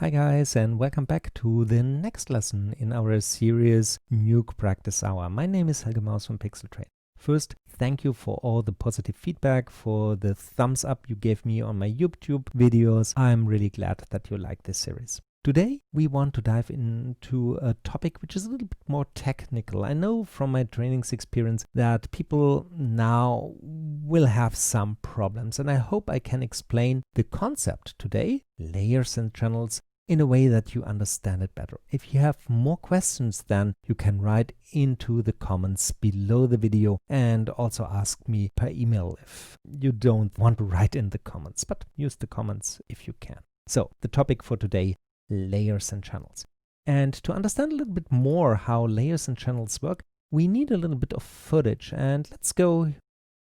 Hi guys, and welcome back to the next lesson in our series Nuke Practice Hour. My name is Rgba from Pixel Train. First, thank you for all the positive feedback, for the thumbs up you gave me on my YouTube videos. I'm really glad that you like this series. Today, we want to dive into a topic which is a little bit more technical. I know from my trainings experience that people now will have some problems, and I hope I can explain the concept today, layers and channels, in a way that you understand it better. If you have more questions, then you can write into the comments below the video and also ask me per email if you don't want to write in the comments, but use the comments if you can. So the topic for today, layers and channels. And to understand a little bit more how layers and channels work, we need a little bit of footage. And let's go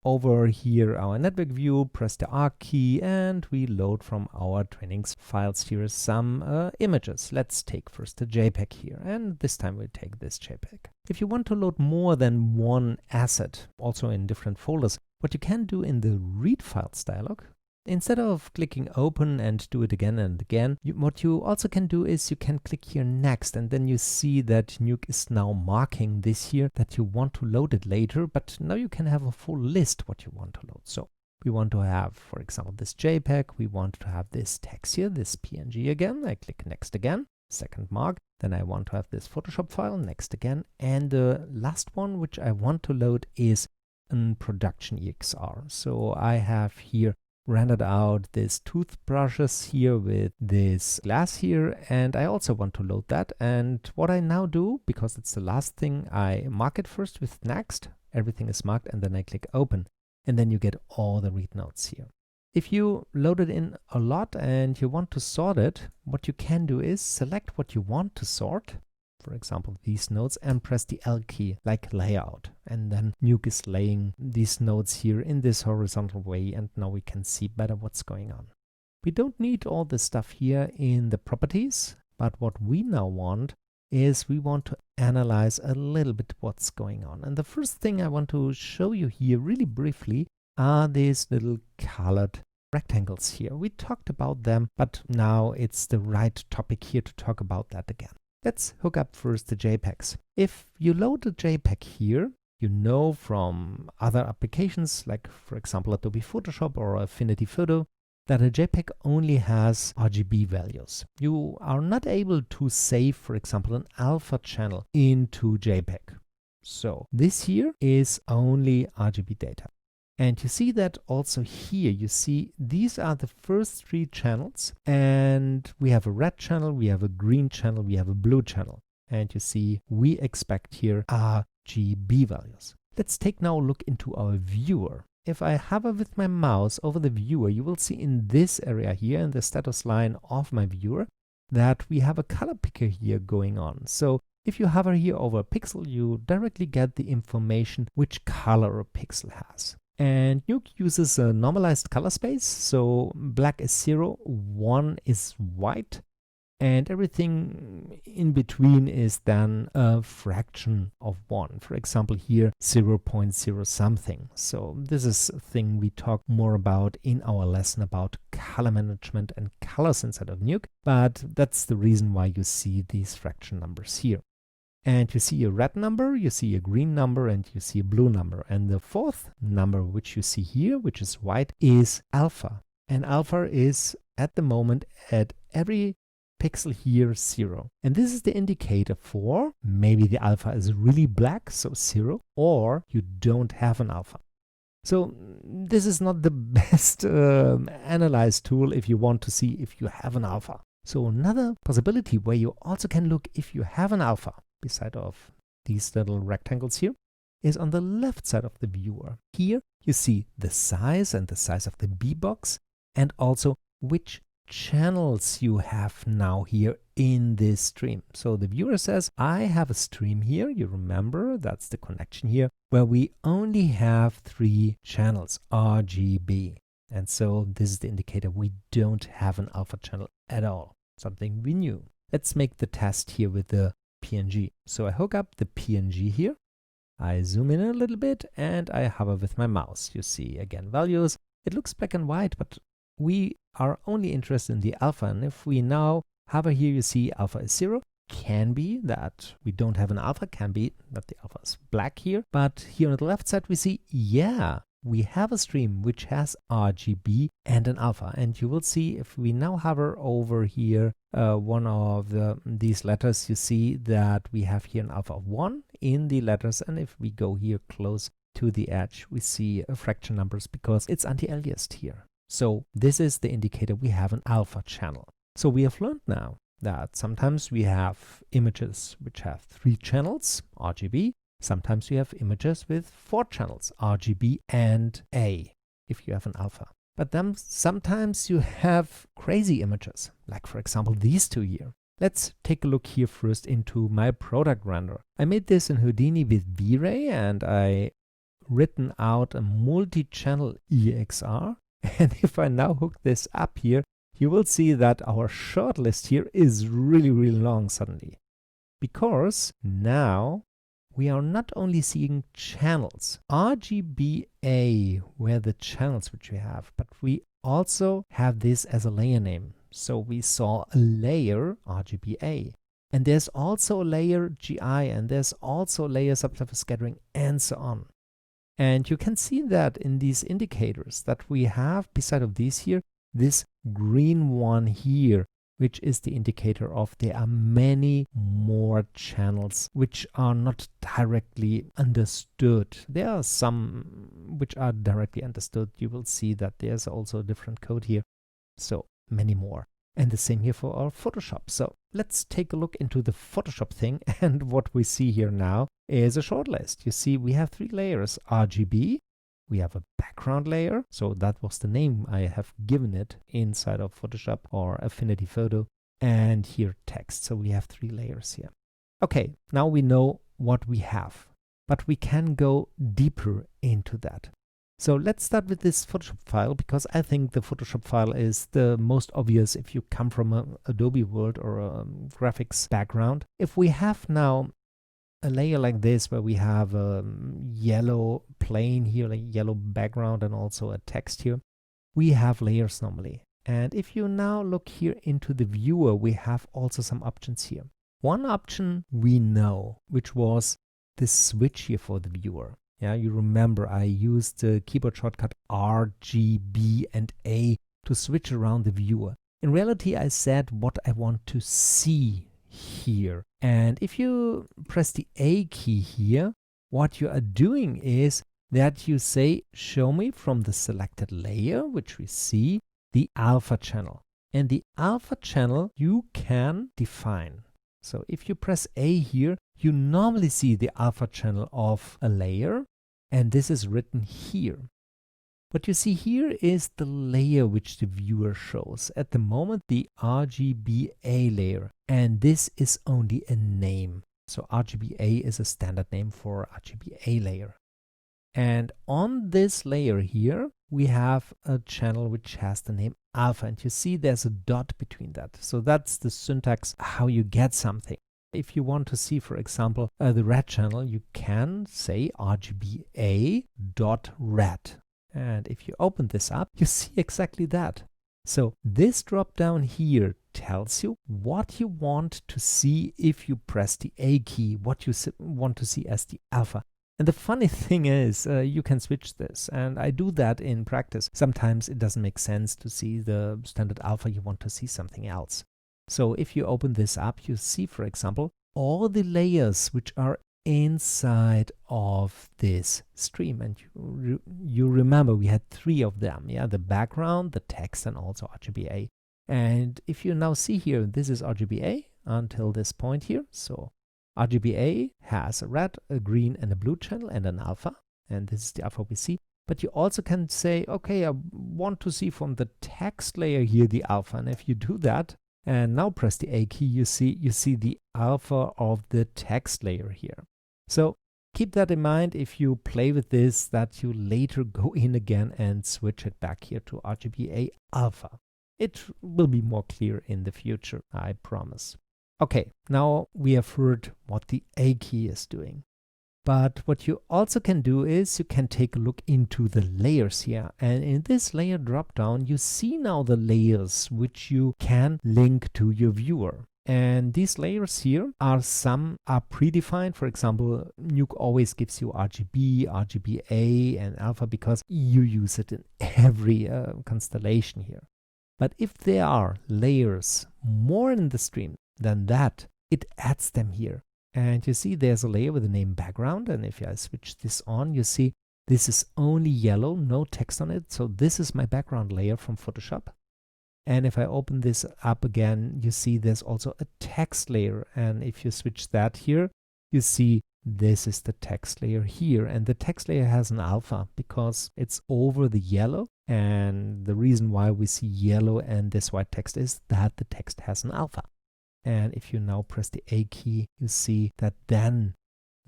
over here our network view, press the R key, and we load from our trainings files here some images. Let's take first the JPEG here, and this time we'll take this JPEG. If you want to load more than one asset, also in different folders, what you can do in the read files dialog, instead of clicking open and do it again and again, what you also can do is you can click here next, and then you see that Nuke is now marking this here that you want to load it later, but now you can have a full list what you want to load. So we want to have, for example, this JPEG, we want to have this text here, this PNG again. I click next again, second mark. Then I want to have this Photoshop file, next again. And the last one which I want to load is a production EXR. So I have here rendered out these toothbrushes here with this glass here, and I also want to load that. And what I now do, because it's the last thing, I mark it first with next, everything is marked, and then I click open, and then you get all the read notes here. If you load it in a lot and you want to sort it, what you can do is select what you want to sort, for example, these nodes, and press the L key, like layout. And then Nuke is laying these nodes here in this horizontal way, and now we can see better what's going on. We don't need all this stuff here in the properties, but what we now want is we want to analyze a little bit what's going on. And the first thing I want to show you here really briefly are these little colored rectangles here. We talked about them, but now it's the right topic here to talk about that again. Let's hook up first the JPEGs. If you load the JPEG here, you know from other applications, like for example Adobe Photoshop or Affinity Photo, that a JPEG only has Rgb values. You are not able to save, for example, an alpha channel into JPEG. So this here is only Rgb data. And you see that also here, you see these are the first three channels, and we have a red channel, we have a green channel, we have a blue channel. And you see we expect here Rgb values. Let's take now a look into our viewer. If I hover with my mouse over the viewer, you will see in this area here in the status line of my viewer that we have a color picker here going on. So if you hover here over a pixel, you directly get the information which color a pixel has. And Nuke uses a normalized color space, so black is 0, 1 is white, and everything in between is then a fraction of 1. For example, here 0.0 something. So this is a thing we talk more about in our lesson about color management and colors inside of Nuke, but that's the reason why you see these fraction numbers here. And you see a red number, you see a green number, and you see a blue number. And the fourth number, which you see here, which is white, is alpha. And alpha is at the moment at every pixel here 0. And this is the indicator for maybe the alpha is really black, so 0, or you don't have an alpha. So this is not the best analyze tool if you want to see if you have an alpha. So another possibility where you also can look if you have an alpha, beside of these little rectangles here, is on the left side of the viewer. Here you see the size and the size of the B box, and also which channels you have now here in this stream. So the viewer says, I have a stream here, you remember, that's the connection here, where we only have 3 channels, Rgb. And so this is the indicator we don't have an alpha channel at all, something we knew. Let's make the test here with the PNG. So I hook up the PNG here, I zoom in a little bit, and I hover with my mouse. You see again values. It looks black and white, but we are only interested in the alpha, and if we now However, here you see alpha is 0. Can be that we don't have an alpha, can be that the alpha is black here. But here on the left side, we see, yeah, we have a stream which has RGB and an alpha. And you will see if we now hover over here, one of these letters, you see that we have here an alpha of 1 in the letters. And if we go here close to the edge, we see fraction numbers because it's anti-aliased here. So this is the indicator we have an alpha channel. So we have learned now that sometimes we have images which have 3 channels, RGB. Sometimes we have images with 4 channels, RGB and A, if you have an alpha. But then sometimes you have crazy images, like for example these two here. Let's take a look here first into my product render. I made this in Houdini with V-Ray, and I written out a multi-channel EXR. And if I now hook this up here, you will see that our shortlist here is really, really long suddenly. Because now we are not only seeing channels, RGBA were the channels which we have, but we also have this as a layer name. So we saw a layer RGBA. And there's also a layer GI, and there's also a layer subsurface scattering, and so on. And you can see that in these indicators that we have, beside of these here, this green one here, which is the indicator of there are many more channels which are not directly understood. There are some which are directly understood. You will see that there's also a different code here. So many more. And the same here for our Photoshop. So let's take a look into the Photoshop thing. And what we see here now is a shortlist. You see we have 3 layers, RGB. We have a background layer, so that was the name I have given it inside of Photoshop or Affinity Photo, and here text. So we have 3 layers here. Okay, now we know what we have, but we can go deeper into that. So let's start with this Photoshop file, because I think the Photoshop file is the most obvious if you come from an Adobe world or a graphics background. If we have now a layer like this where we have a yellow plane here, like yellow background, and also a text here, we have layers normally. And if you now look here into the viewer, we have also some options here. One option we know, which was the switch here for the viewer. Yeah, you remember I used the keyboard shortcut R, G, B, and A to switch around the viewer. In reality, I said what I want to see here. And if you press the A key here, what you are doing is that you say, show me from the selected layer, which we see, the alpha channel. And the alpha channel you can define. So if you press A here, you normally see the alpha channel of a layer, and this is written here. What you see here is the layer which the viewer shows. At the moment, the RGBA layer, and this is only a name. So RGBA is a standard name for RGBA layer. And on this layer here, we have a channel which has the name alpha, and you see there's a dot between that. So that's the syntax, how you get something. If you want to see, for example, the red channel, you can say RGBA.red. And if you open this up, you see exactly that. So this drop down here tells you what you want to see if you press the A key, what you want to see as the alpha. And the funny thing is, you can switch this, and I do that in practice. Sometimes it doesn't make sense to see the standard alpha, you want to see something else. So if you open this up, you see, for example, all the layers which are inside of this stream. And you remember we had 3 of them, yeah, the background, the text, and also RGBA. And if you now see here, this is RGBA until this point here. So RGBA has a red, a green, and a blue channel, and an alpha. And this is the alpha we see. But you also can say, okay, I want to see from the text layer here the alpha. And if you do that, and now press the A key, you see the alpha of the text layer here. So keep that in mind if you play with this, that you later go in again and switch it back here to RGBA alpha. It will be more clear in the future, I promise. Okay, now we have heard what the A key is doing. But what you also can do is you can take a look into the layers here. And in this layer dropdown, you see now the layers which you can link to your viewer. And these layers here some are predefined. For example, NUKE always gives you RGB, Rgba, and alpha because you use it in every constellation here. But if there are layers more in the stream than that, it adds them here. And you see there's a layer with the name background. And if I switch this on, you see this is only yellow, no text on it. So this is my background layer from Photoshop. And if I open this up again, you see there's also a text layer. And if you switch that here, you see this is the text layer here. And the text layer has an alpha because it's over the yellow. And the reason why we see yellow and this white text is that the text has an alpha. And if you now press the A key, you see that then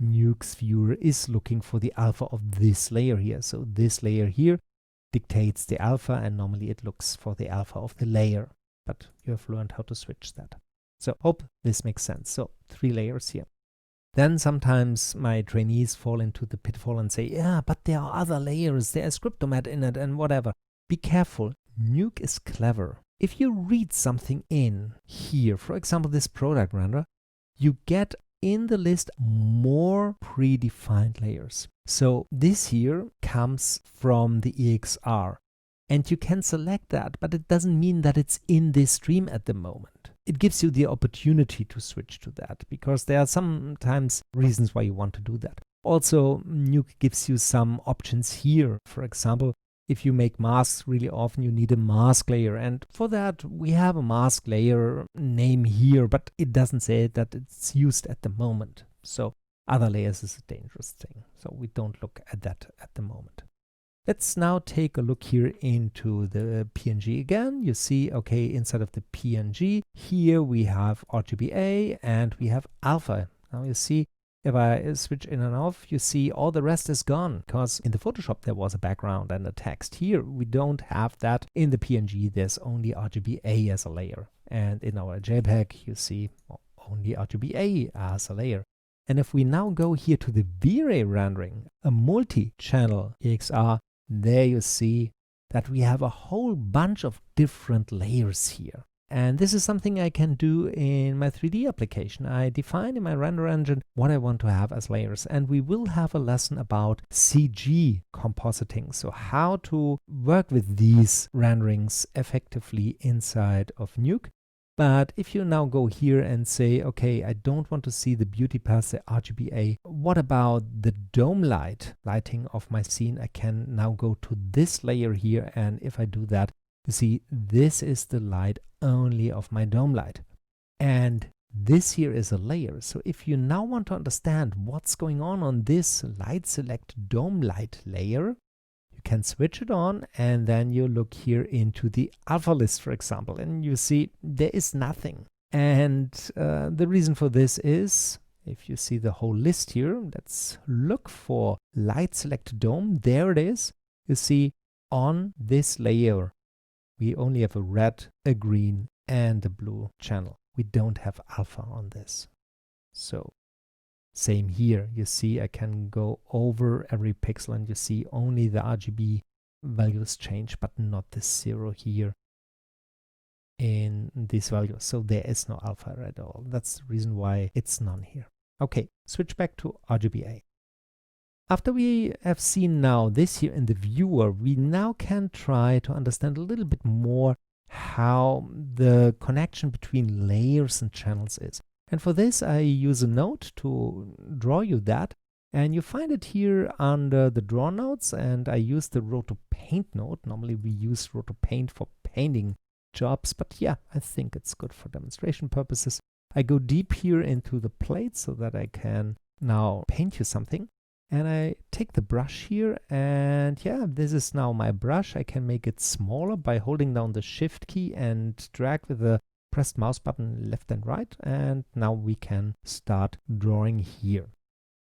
NUKE's viewer is looking for the alpha of this layer here. So this layer here dictates the alpha, and normally it looks for the alpha of the layer. But you have learned how to switch that. So hope this makes sense. So 3 layers here. Then sometimes my trainees fall into the pitfall and say, yeah, but there are other layers. There is Cryptomat in it and whatever. Be careful. NUKE is clever. If you read something in here, for example, this product render, you get in the list more predefined layers. So this here comes from the EXR, and you can select that, but it doesn't mean that it's in this stream at the moment. It gives you the opportunity to switch to that because there are sometimes reasons why you want to do that. Also, NUKE gives you some options here. For example, if you make masks really often, you need a mask layer. And for that, we have a mask layer name here, but it doesn't say that it's used at the moment. So other layers is a dangerous thing. So we don't look at that at the moment. Let's now take a look here into the PNG again. You see, okay, inside of the PNG, here we have Rgba and we have alpha. Now you see, if I switch in and off, you see all the rest is gone because in the Photoshop there was a background and a text. Here we don't have that. In the PNG there's only Rgba as a layer. And in our JPEG you see only Rgba as a layer. And if we now go here to the V-Ray rendering, a multi-channel EXR, there you see that we have a whole bunch of different layers here. And this is something I can do in my 3D application. I define in my render engine what I want to have as layers. And we will have a lesson about CG compositing. So how to work with these renderings effectively inside of NUKE. But if you now go here and say, okay, I don't want to see the beauty path, the Rgba. What about the dome lighting of my scene? I can now go to this layer here. And if I do that, you see, this is the light only of my dome light. And this here is a layer. So if you now want to understand what's going on this light select dome light layer, you can switch it on and then you look here into the alpha list, for example, and you see there is nothing. And the reason for this is, if you see the whole list here, let's look for light select dome. There it is. You see on this layer, we only have a red, a green, and a blue channel. We don't have alpha on this. So same here. You see I can go over every pixel and you see only the RGB values change, but not the 0 here in these values. So there is no alpha at all. That's the reason why it's none here. Okay, switch back to Rgba. After we have seen now this here in the viewer, we now can try to understand a little bit more how the connection between layers and channels is. And for this, I use a node to draw you that. And you find it here under the draw nodes. And I use the RotoPaint node. Normally we use RotoPaint for painting jobs. But yeah, I think it's good for demonstration purposes. I go deep here into the plate so that I can now paint you something. And I take the brush here, and yeah, this is now my brush. I can make it smaller by holding down the Shift key and drag with the pressed mouse button left and right. And now we can start drawing here.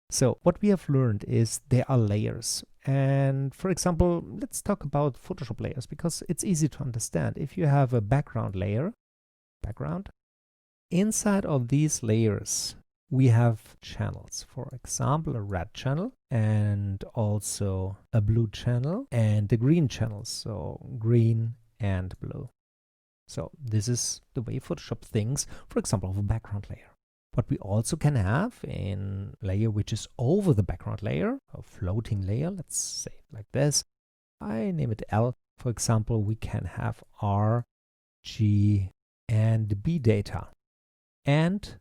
So what we have learned is there are layers. And for example, let's talk about Photoshop layers because it's easy to understand. If you have a background layer, inside of these layers, we have channels. For example, a red channel and also a blue channel and a green channel. So green and blue. So this is the way Photoshop thinks, for example, of a background layer. What we also can have in layer which is over the background layer, a floating layer, let's say it like this. I name it L. For example, we can have R, G, and B data. And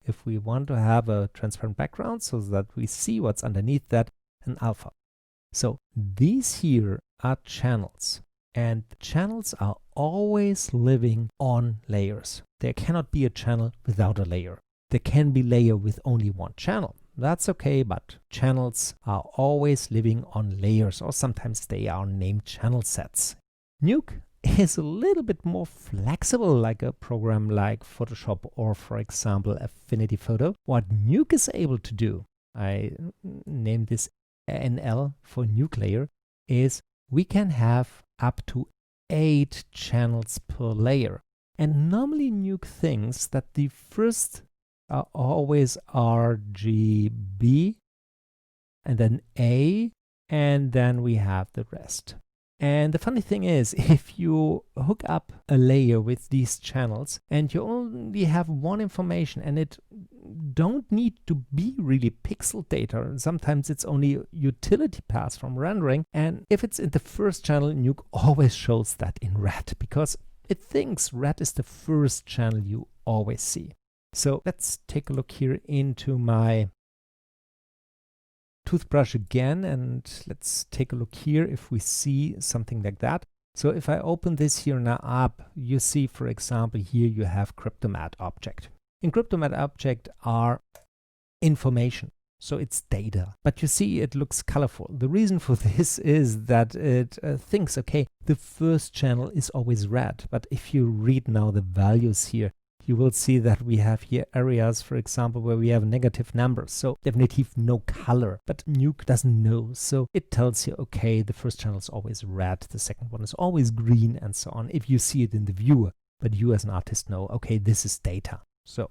if we want to have a transparent background so that we see what's underneath that, an alpha. So these here are channels. And channels are always living on layers. There cannot be a channel without a layer. There can be layer with only one channel. That's okay, but channels are always living on layers, or sometimes they are named channel sets. NUKE is a little bit more flexible, like a program like Photoshop or, for example, Affinity Photo. What NUKE is able to do, I named this NL for NUKE layer, is we can have up to 8 channels per layer. And normally NUKE thinks that the first are always Rgb, and then A, and then we have the rest. And the funny thing is, if you hook up a layer with these channels and you only have one information and it don't need to be really pixel data, sometimes it's only utility paths from rendering, and if it's in the first channel, NUKE always shows that in red because it thinks red is the first channel you always see. So let's take a look here into my toothbrush again, and let's take a look here if we see something like that. So if I open this here now up, you see, for example, here you have Cryptomat object. In Cryptomat object are information, so it's data. But you see it looks colorful. The reason for this is that it thinks, okay, the first channel is always red. But if you read now the values here, you will see that we have here areas, for example, where we have negative numbers. So definitely no color, but NUKE doesn't know. So it tells you, okay, the first channel is always red, the second one is always green, and so on, if you see it in the viewer. But you as an artist know, okay, this is data. So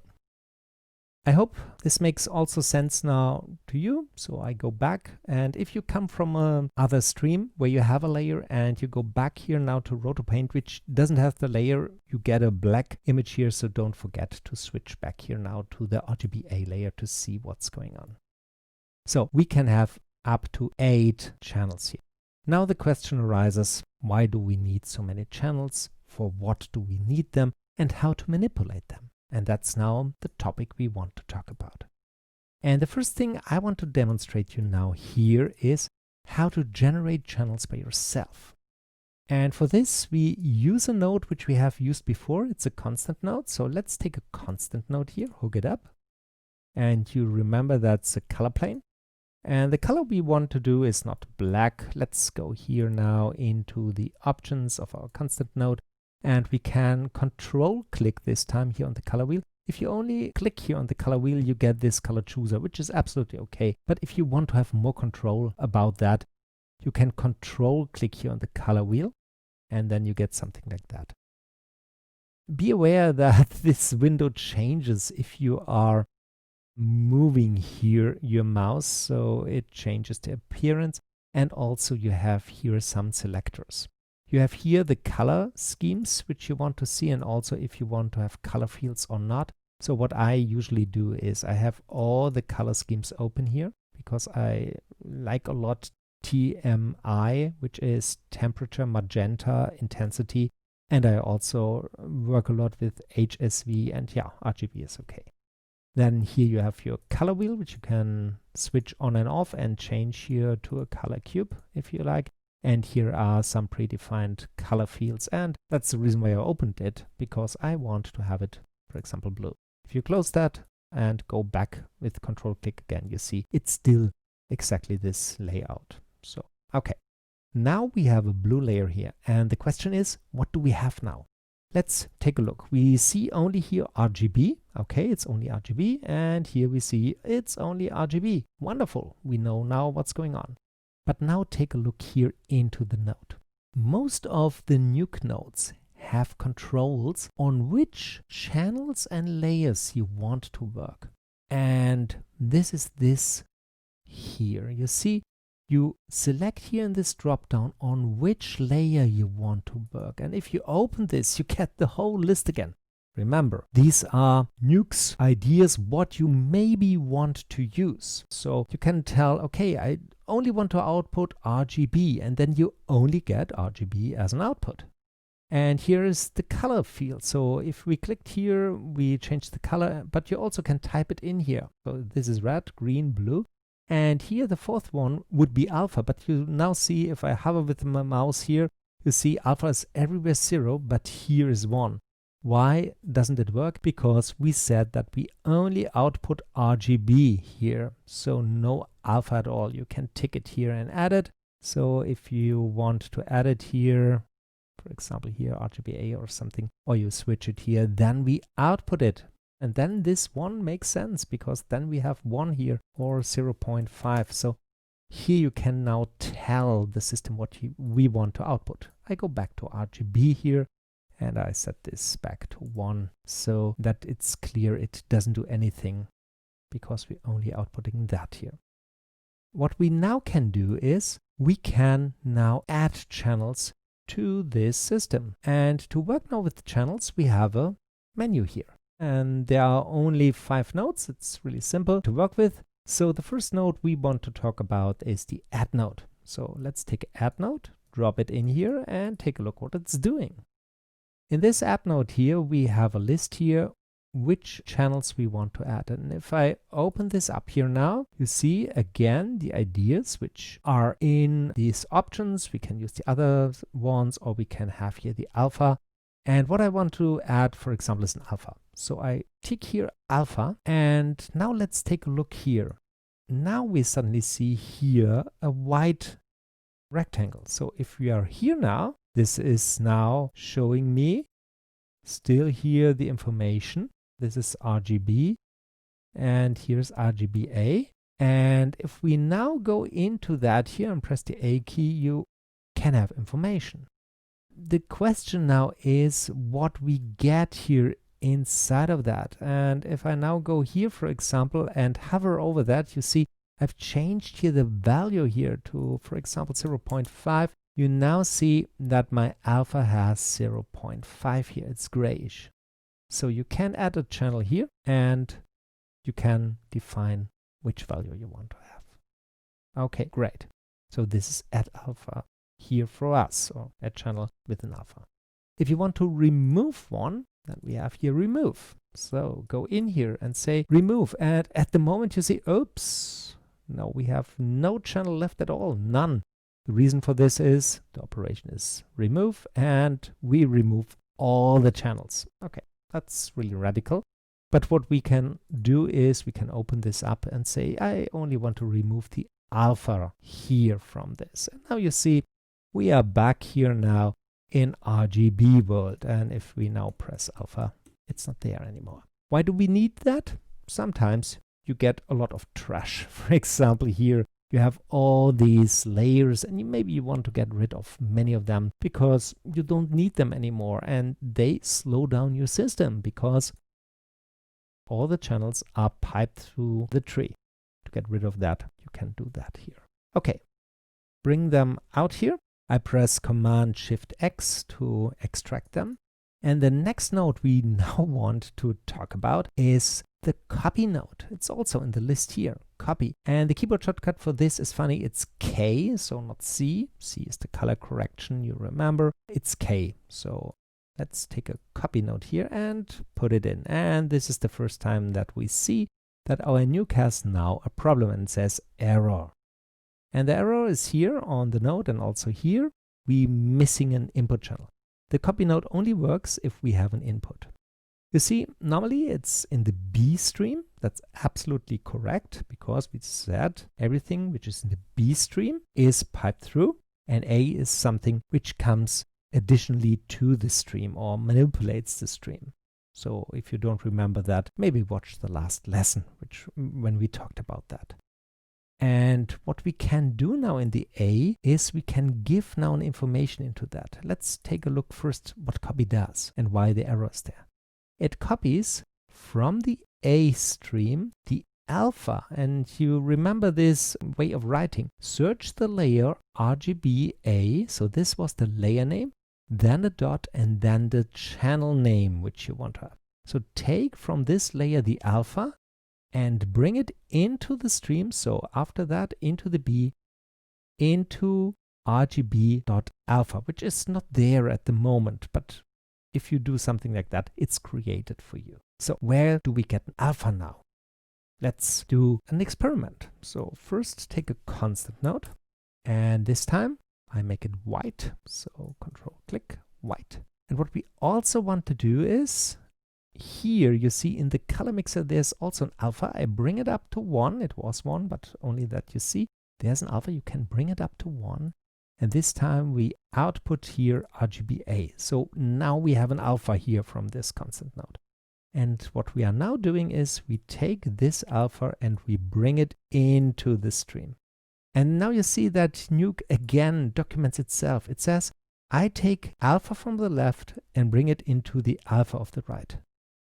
I hope this makes also sense now to you. So I go back, and if you come from other stream where you have a layer and you go back here now to RotoPaint, which doesn't have the layer, you get a black image here. So don't forget to switch back here now to the Rgba layer to see what's going on. So we can have up to 8 channels here. Now the question arises, why do we need so many channels? For what do we need them? And how to manipulate them? And that's now the topic we want to talk about. And the first thing I want to demonstrate you now here is how to generate channels by yourself. And for this, we use a node which we have used before. It's a constant node. So let's take a constant node here, hook it up. And you remember that's a color plane. And the color we want to do is not black. Let's go here now into the options of our constant node. And we can control click this time here on the color wheel. If you only click here on the color wheel, you get this color chooser, which is absolutely okay. But if you want to have more control about that, you can control click here on the color wheel, and then you get something like that. Be aware that this window changes if you are moving here your mouse, so it changes the appearance, and also you have here some selectors. You have here the color schemes which you want to see, and also if you want to have color fields or not. So what I usually do is I have all the color schemes open here because I like a lot TMI, which is temperature, magenta, intensity, and I also work a lot with HSV, and yeah, RGB is okay. Then here you have your color wheel, which you can switch on and off and change here to a color cube if you like. And here are some predefined color fields, and that's the reason why I opened it, because I want to have it, for example, blue. If you close that and go back with control click again, you see it's still exactly this layout. So, okay. Now we have a blue layer here, and the question is, what do we have now? Let's take a look. We see only here RGB. Okay, it's only RGB, and here we see it's only RGB. Wonderful. We know now what's going on. But now take a look here into the node. Most of the NUKE nodes have controls on which channels and layers you want to work. And this is this here. You see, you select here in this drop down on which layer you want to work. And if you open this, you get the whole list again. Remember, these are Nuke's ideas, what you maybe want to use. So you can tell, okay, I only want to output RGB, and then you only get RGB as an output. And here is the color field. So if we clicked here, we change the color, but you also can type it in here. So this is red, green, blue. And here the fourth one would be alpha, but you now see if I hover with my mouse here, you see alpha is everywhere 0, but here is 1. Why doesn't it work? Because we said that we only output RGB here, so no alpha at all. You can tick it here and add it. So if you want to add it here, for example here Rgba or something, or you switch it here, then we output it. And then this one makes sense because then we have 1 here or 0.5. So here you can now tell the system what we want to output. I go back to RGB here and I set this back to 1 so that it's clear it doesn't do anything because we're only outputting that here. What we now can do is we can now add channels to this system. And to work now with the channels, we have a menu here. And there are only 5 nodes. It's really simple to work with. So the first node we want to talk about is the add node. So let's take add node, drop it in here and take a look what it's doing. In this add node here, we have a list here which channels we want to add. And if I open this up here now, you see again the ideas which are in these options. We can use the other ones or we can have here the alpha. And what I want to add, for example, is an alpha. So I tick here alpha, and now let's take a look here. Now we suddenly see here a white rectangle. So if we are here now, this is now showing me still here the information. This is RGB, and here's RGBA. And if we now go into that here and press the A key, you can have information. The question now is what we get here inside of that. And if I now go here, for example, and hover over that, you see I've changed here the value here to, for example, 0.5. You now see that my alpha has 0.5 here. It's grayish. So you can add a channel here and you can define which value you want to have. Okay, great. So this is add alpha here for us, or add channel with an alpha. If you want to remove one, then we have here remove. So go in here and say remove. And at the moment you see, oops, no, we have no channel left at all, none. The reason for this is the operation is remove, and we remove all the channels. Okay, that's really radical. But what we can do is we can open this up and say, I only want to remove the alpha here from this. And now you see we are back here now in RGB world. And if we now press alpha, it's not there anymore. Why do we need that? Sometimes you get a lot of trash. For example, here you have all these layers and maybe you want to get rid of many of them because you don't need them anymore, and they slow down your system because all the channels are piped through the tree. To get rid of that, you can do that here. Okay, bring them out here. I press Command-Shift-X to extract them. And the next node we now want to talk about is the copy node. It's also in the list here, copy. And the keyboard shortcut for this is funny, it's K, so not C. C is the color correction, you remember. It's K. So let's take a copy node here and put it in. And this is the first time that we see that our Nuke has now a problem and says error. And the error is here on the node and also here. We're missing an input channel. The copy node only works if we have an input. You see, normally it's in the B stream. That's absolutely correct because we said everything which is in the B stream is piped through, and A is something which comes additionally to the stream or manipulates the stream. So if you don't remember that, maybe watch the last lesson when we talked about that. And what we can do now in the A is we can give now an information into that. Let's take a look first what copy does and why the error is there. It copies from the A stream, the alpha, and you remember this way of writing, search the layer Rgba, so this was the layer name, then a dot, and then the channel name which you want to have. So take from this layer the alpha and bring it into the stream, so after that into the B, into Rgb.alpha, which is not there at the moment, but if you do something like that, it's created for you. So where do we get an alpha now? Let's do an experiment. So first take a constant node, and this time I make it white. So control click white. And what we also want to do is, here you see in the color mixer there's also an alpha. I bring it up to 1. It was 1, but only that you see. There's an alpha. You can bring it up to 1. And this time we output here Rgba. So now we have an alpha here from this constant node. And what we are now doing is we take this alpha and we bring it into the stream. And now you see that Nuke again documents itself. It says, I take alpha from the left and bring it into the alpha of the right.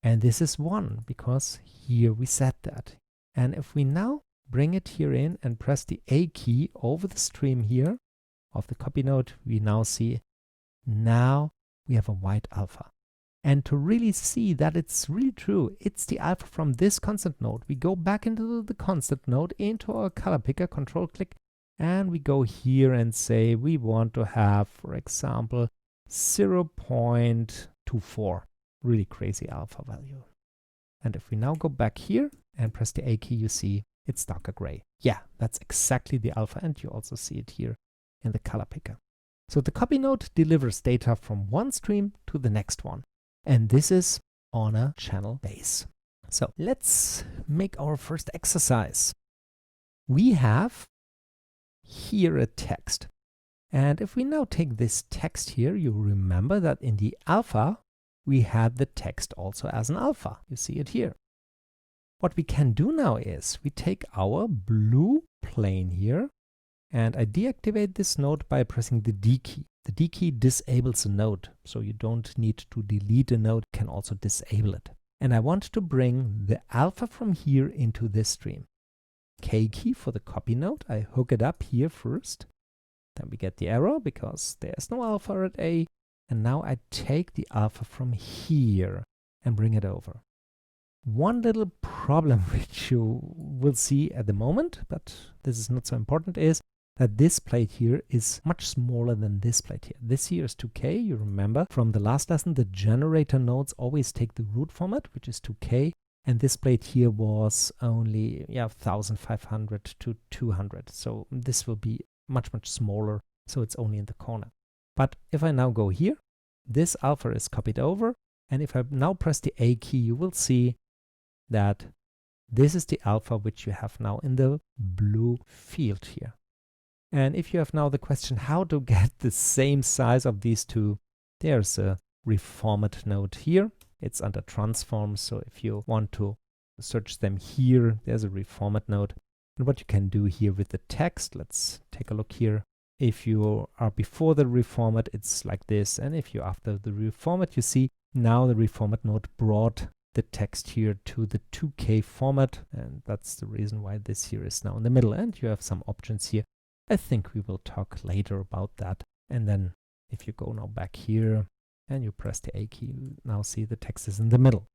And this is 1 because here we set that. And if we now bring it here in and press the A key over the stream here of the copy node, we now see now we have a white alpha. And to really see that it's really true, it's the alpha from this constant node. We go back into the constant node, into our color picker, control click, and we go here and say we want to have, for example, 0.24. Really crazy alpha value. And if we now go back here and press the A key, you see it's darker gray. Yeah, that's exactly the alpha, and you also see it here in the color picker. So the copy node delivers data from one stream to the next one. And this is on a channel base. So let's make our first exercise. We have here a text. And if we now take this text here, you remember that in the alpha, we had the text also as an alpha. You see it here. What we can do now is we take our blue plane here, and I deactivate this node by pressing the D key. The D key disables a node, so you don't need to delete a node, you can also disable it. And I want to bring the alpha from here into this stream. K key for the copy node, I hook it up here first. Then we get the error because there's no alpha at A. And now I take the alpha from here and bring it over. One little problem which you will see at the moment, but this is not so important, is that this plate here is much smaller than this plate here. This here is 2K. You remember from the last lesson, the generator nodes always take the root format, which is 2K. And this plate here was only 1500 to 200. So this will be much, much smaller. So it's only in the corner. But if I now go here, this alpha is copied over. And if I now press the A key, you will see that this is the alpha which you have now in the blue field here. And if you have now the question how to get the same size of these two, there's a Reformat node here. It's under transform, so if you want to search them here, there's a Reformat node. And what you can do here with the text, let's take a look here. If you are before the Reformat, it's like this. And if you're after the Reformat, you see now the Reformat node brought the text here to the 2K format. And that's the reason why this here is now in the middle. And you have some options here. I think we will talk later about that. And then if you go now back here and you press the A key, you now see the text is in the middle.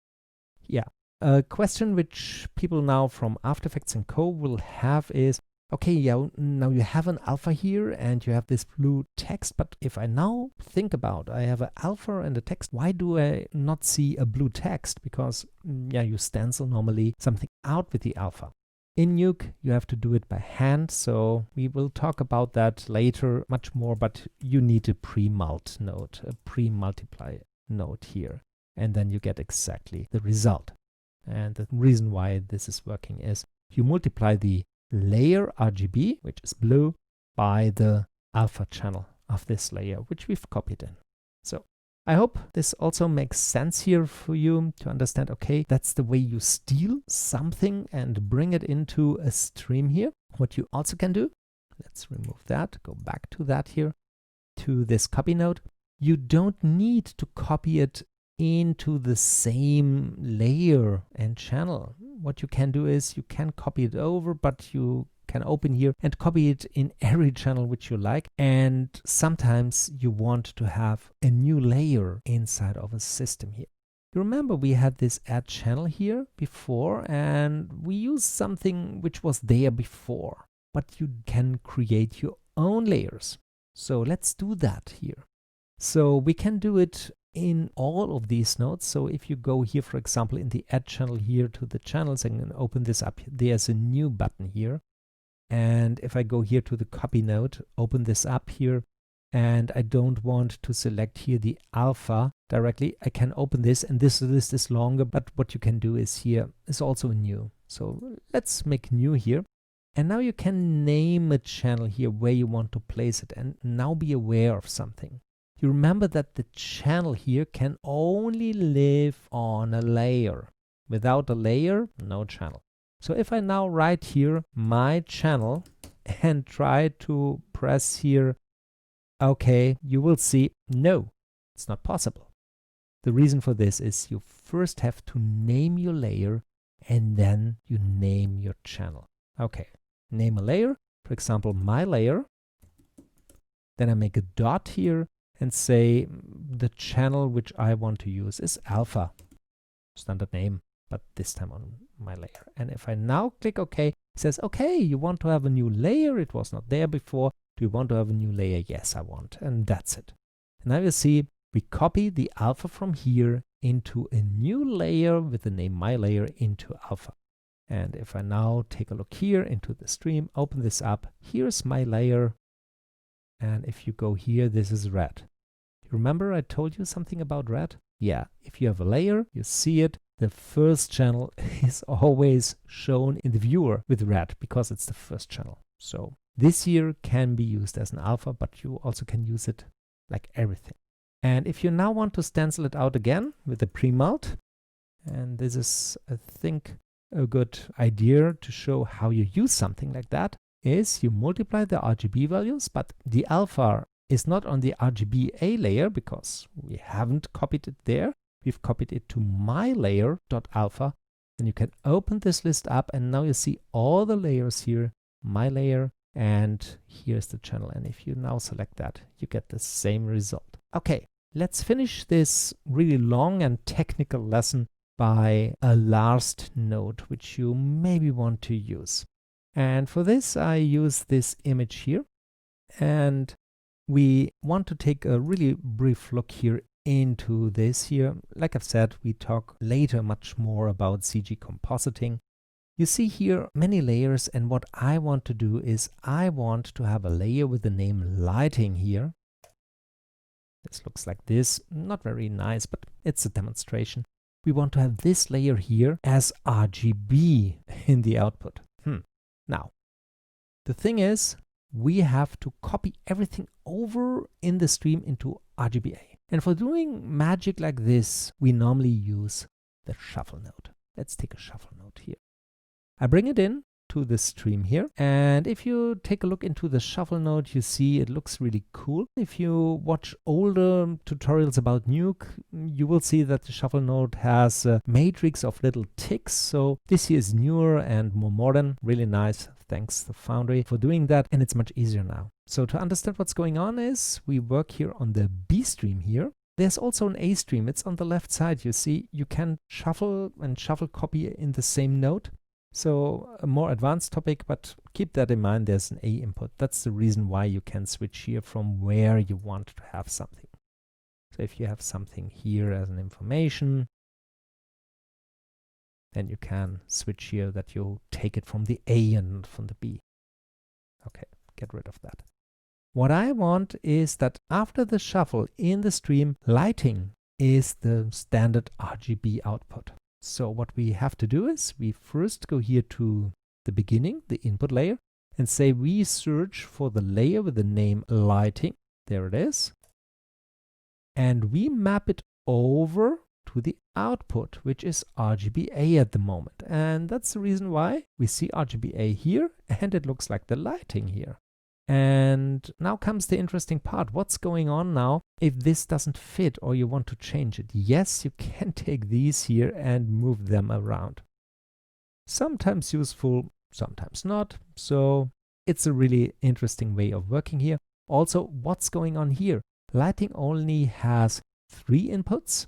Yeah, a question which people now from After Effects and Co will have is, okay, yeah, now you have an alpha here and you have this blue text, but if I now think about, I have an alpha and a text, why do I not see a blue text? Because yeah, you stencil normally something out with the alpha. In Nuke, you have to do it by hand, so we will talk about that later much more, but you need a pre-mult node, a pre-multiply node here, and then you get exactly the result. And the reason why this is working is you multiply the layer Rgb, which is blue, by the alpha channel of this layer, which we've copied in. So I hope this also makes sense here for you to understand, okay, that's the way you steal something and bring it into a stream here. What you also can do, let's remove that, go back to that here, to this copy node. You don't need to copy it into the same layer and channel. What you can do is you can copy it over, but you can open here and copy it in every channel which you like. And sometimes you want to have a new layer inside of a system here. You remember we had this add channel here before, and we used something which was there before, but you can create your own layers. So let's do that here. So we can do it in all of these nodes. So if you go here, for example, in the add channel here to the channels and open this up, there's a new button here. And if I go here to the copy node, open this up here, and I don't want to select here the alpha directly, I can open this, and this list is longer, but what you can do is here is also new. So let's make new here. And now you can name a channel here where you want to place it, and now be aware of something. You remember that the channel here can only live on a layer. Without a layer, no channel. So if I now write here my channel and try to press here OK, you will see no, it's not possible. The reason for this is you first have to name your layer and then you name your channel. Okay, name a layer, for example, my layer. Then I make a dot here and say the channel which I want to use is alpha. Standard name, but this time on my layer. And if I now click OK, it says, okay, you want to have a new layer. It was not there before. Do you want to have a new layer? Yes, I want. And that's it. And now you see we copy the alpha from here into a new layer with the name my layer into alpha. And if I now take a look here into the stream, open this up, here's my layer. And if you go here, this is red. Remember I told you something about red? Yeah, if you have a layer, you see it. The first channel is always shown in the viewer with red because it's the first channel. So this here can be used as an alpha, but you also can use it like everything. And if you now want to stencil it out again with the pre-mult, and this is, I think, a good idea to show how you use something like that, is you multiply the RGB values, but the alpha is not on the RGBA layer because we haven't copied it there. We've copied it to my layer.alpha. Then you can open this list up and now you see all the layers here, my layer, and here's the channel. And if you now select that, you get the same result. Okay, let's finish this really long and technical lesson by a last node, which you maybe want to use. And for this, I use this image here. And we want to take a really brief look here into this here. Like I've said, we talk later much more about CG compositing. You see here many layers, and what I want to do is I want to have a layer with the name lighting here. This looks like this, not very nice, but it's a demonstration. We want to have this layer here as RGB in the output. Now, the thing is, we have to copy everything over in the stream into Rgba. And for doing magic like this, we normally use the shuffle node. Let's take a shuffle node here. I bring it in to the stream here. And if you take a look into the shuffle node, you see it looks really cool. If you watch older tutorials about Nuke, you will see that the shuffle node has a matrix of little ticks. So this here is newer and more modern, really nice. Thanks to Foundry for doing that, and it's much easier now. So to understand what's going on is we work here on the B stream here. There's also an A stream. It's on the left side. You see, you can shuffle and shuffle copy in the same node. So a more advanced topic, but keep that in mind. There's an A input. That's the reason why you can switch here from where you want to have something. So if you have something here as an information, then you can switch here that you take it from the A and from the B. Okay, get rid of that. What I want is that after the shuffle in the stream, lighting is the standard RGB output. So what we have to do is we first go here to the beginning, the input layer, and say we search for the layer with the name lighting. There it is. And we map it over to the output, which is Rgba at the moment. And that's the reason why we see Rgba here, and it looks like the lighting here. And now comes the interesting part. What's going on now if this doesn't fit or you want to change it? Yes, you can take these here and move them around. Sometimes useful, sometimes not. So it's a really interesting way of working here. Also, what's going on here? Lighting only has 3 inputs,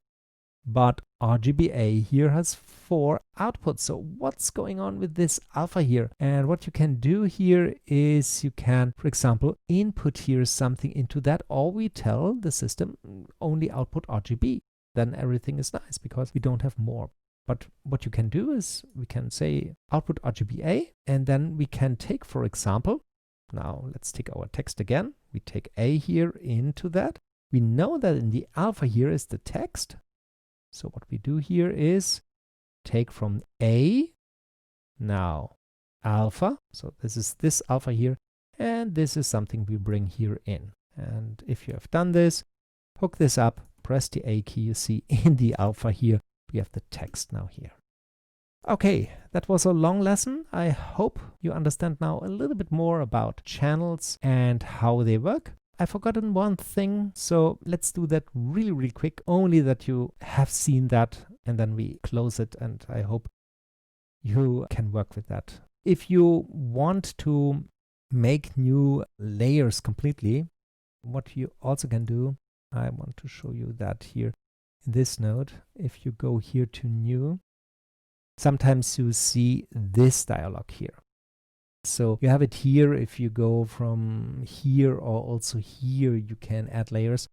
but Rgba here has 4 outputs. So what's going on with this alpha here? And what you can do here is you can, for example, input here something into that, or we tell the system only output RGB. Then everything is nice because we don't have more. But what you can do is we can say output Rgba, and then we can take, for example, now let's take our text again. We take A here into that. We know that in the alpha here is the text. So what we do here is take from A, now alpha. So this is this alpha here, and this is something we bring here in. And if you have done this, hook this up, press the A key, you see in the alpha here, we have the text now here. Okay, that was a long lesson. I hope you understand now a little bit more about channels and how they work. I've forgotten one thing, so let's do that really quick, only that you have seen that, and then we close it, and I hope you can work with that. If you want to make new layers completely, what you also can do, I want to show you that here in this node. If you go here to new, sometimes you see this dialog here. So you have it here. If you go from here or also here, you can add layers.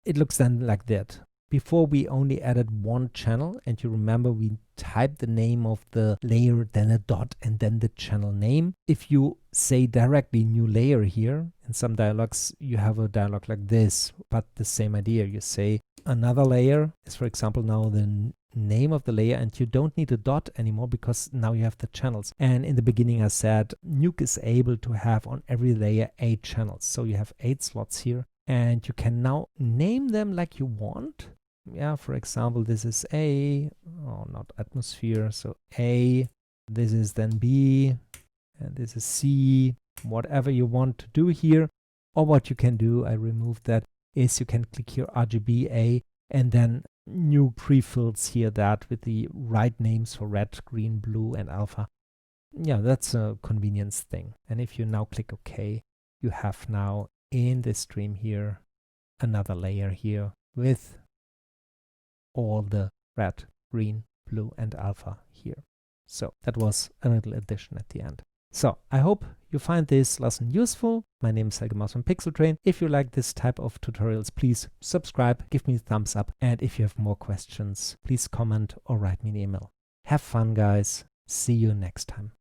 It looks then like that. Before we only added one channel, and you remember we typed the name of the layer, then a dot, and then the channel name. If you say directly new layer here, in some dialogs you have a dialog like this, but the same idea. You say another layer is, for example, now the name of the layer, and you don't need a dot anymore because now you have the channels. And in the beginning I said Nuke is able to have on every layer 8 channels. So you have 8 slots here, and you can now name them like you want. Yeah, for example, this is A, oh, not atmosphere, so A, this is then B, and this is C, whatever you want to do here. Or what you can do, I removed that, is you can click here Rgba, and then new pre-fills here that with the right names for red, green, blue, and alpha. Yeah, that's a convenience thing. And if you now click OK, you have now in this stream here another layer here with all the red, green, blue, and alpha here. So that was a little addition at the end. So I hope you find this lesson useful. My name is Helge Maus from Pixeltrain. If you like this type of tutorials, please subscribe, give me a thumbs up, and if you have more questions, please comment or write me an email. Have fun, guys. See you next time.